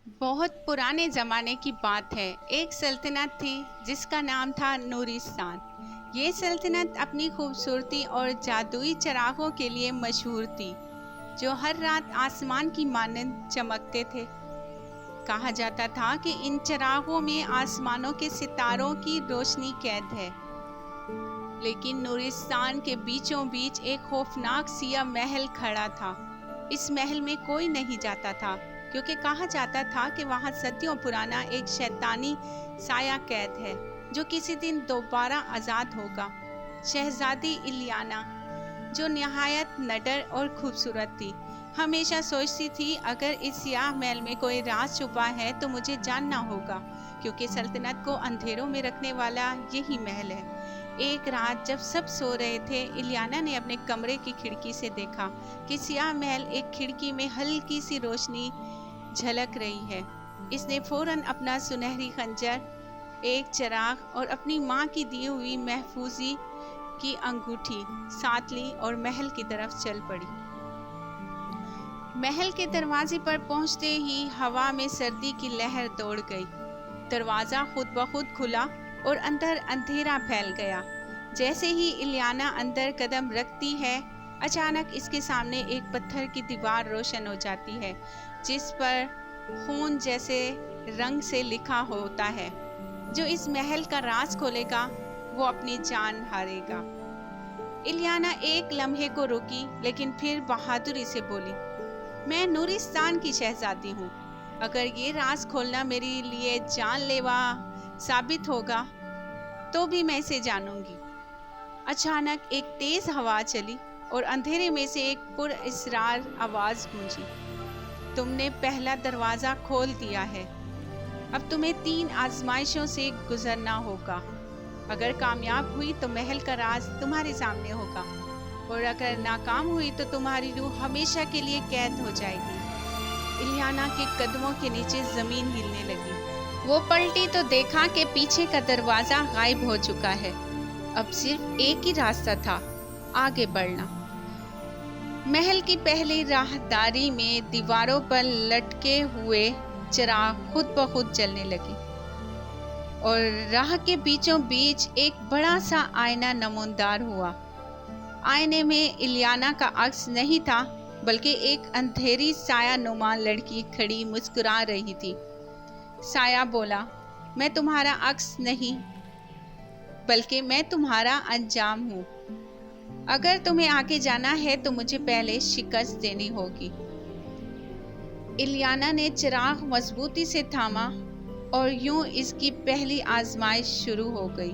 بہت پرانے زمانے کی بات ہے۔ ایک سلطنت تھی جس کا نام تھا نورستان۔ یہ سلطنت اپنی خوبصورتی اور جادوئی چراغوں کے لیے مشہور تھی جو ہر رات آسمان کی مانند چمکتے تھے۔ کہا جاتا تھا کہ ان چراغوں میں آسمانوں کے ستاروں کی روشنی قید ہے۔ لیکن نورستان کے بیچوں بیچ ایک خوفناک سیاہ محل کھڑا تھا۔ اس محل میں کوئی نہیں جاتا تھا کیونکہ کہا جاتا تھا کہ وہاں صدیوں پرانا ایک شیطانی سایہ قید ہے جو کسی دن دوبارہ آزاد ہوگا۔ شہزادی الیانا، جو نہایت نڈر اور خوبصورت تھی، ہمیشہ سوچتی تھی اگر اس سیاہ محل میں کوئی راز چھپا ہے تو مجھے جاننا ہوگا، کیونکہ سلطنت کو اندھیروں میں رکھنے والا یہی محل ہے۔ ایک رات جب سب سو رہے تھے، الیانا نے اپنے کمرے کی کھڑکی سے دیکھا کہ سیاہ محل ایک کھڑکی میں ہلکی سی روشنی جھلک رہی ہے۔ اس نے فوراً اپنا سنہری خنجر، ایک چراغ اور اپنی ماں کی دی ہوئی محفوظی کی انگوٹھی ساتھ لی اور محل کی طرف چل پڑی۔ محل کے دروازے پر پہنچتے ہی ہوا میں سردی کی لہر دوڑ گئی۔ دروازہ خود بخود کھلا اور اندر اندھیرا پھیل گیا۔ جیسے ہی الیانا اندر قدم رکھتی ہے، اچانک اس کے سامنے ایک پتھر کی دیوار روشن ہو جاتی ہے جس پر خون جیسے رنگ سے لکھا ہوتا ہے، جو اس محل کا راز کھولے گا وہ اپنی جان ہارے گا۔ الیانا ایک لمحے کو رکی لیکن پھر بہادری سے بولی، میں نورستان کی شہزادی ہوں۔ اگر یہ راز کھولنا میرے لیے جان لیوا ثابت ہوگا تو بھی میں اسے جانوں گی۔ اچانک ایک تیز ہوا چلی اور اندھیرے میں سے ایک پراسرار آواز گونجی، تم نے پہلا دروازہ کھول دیا ہے۔ اب تمہیں 3 آزمائشوں سے گزرنا ہوگا۔ اگر کامیاب ہوئی تو محل کا راز تمہارے سامنے ہوگا، اور اگر ناکام ہوئی تو تمہاری روح ہمیشہ کے لیے قید ہو جائے گی۔ الیانا کے قدموں کے نیچے زمین ہلنے لگی۔ وہ پلٹی تو دیکھا کہ پیچھے کا دروازہ غائب ہو چکا ہے۔ اب صرف ایک ہی راستہ تھا، آگے بڑھنا۔ محل کی پہلی راہداری میں دیواروں پر لٹکے ہوئے چراغ خود بخود جلنے لگے اور راہ کے بیچوں بیچ ایک بڑا سا آئینہ نمودار ہوا۔ آئینے میں الیانا کا عکس نہیں تھا بلکہ ایک اندھیری سایہ نما لڑکی کھڑی مسکرا رہی تھی۔ سایہ بولا، میں تمہارا عکس نہیں بلکہ میں تمہارا انجام ہوں۔ اگر تمہیں آگے جانا ہے تو مجھے پہلے شکست دینی ہوگی۔ الیانا نے چراغ مضبوطی سے تھاما اور یوں اس کی پہلی آزمائش شروع ہو گئی۔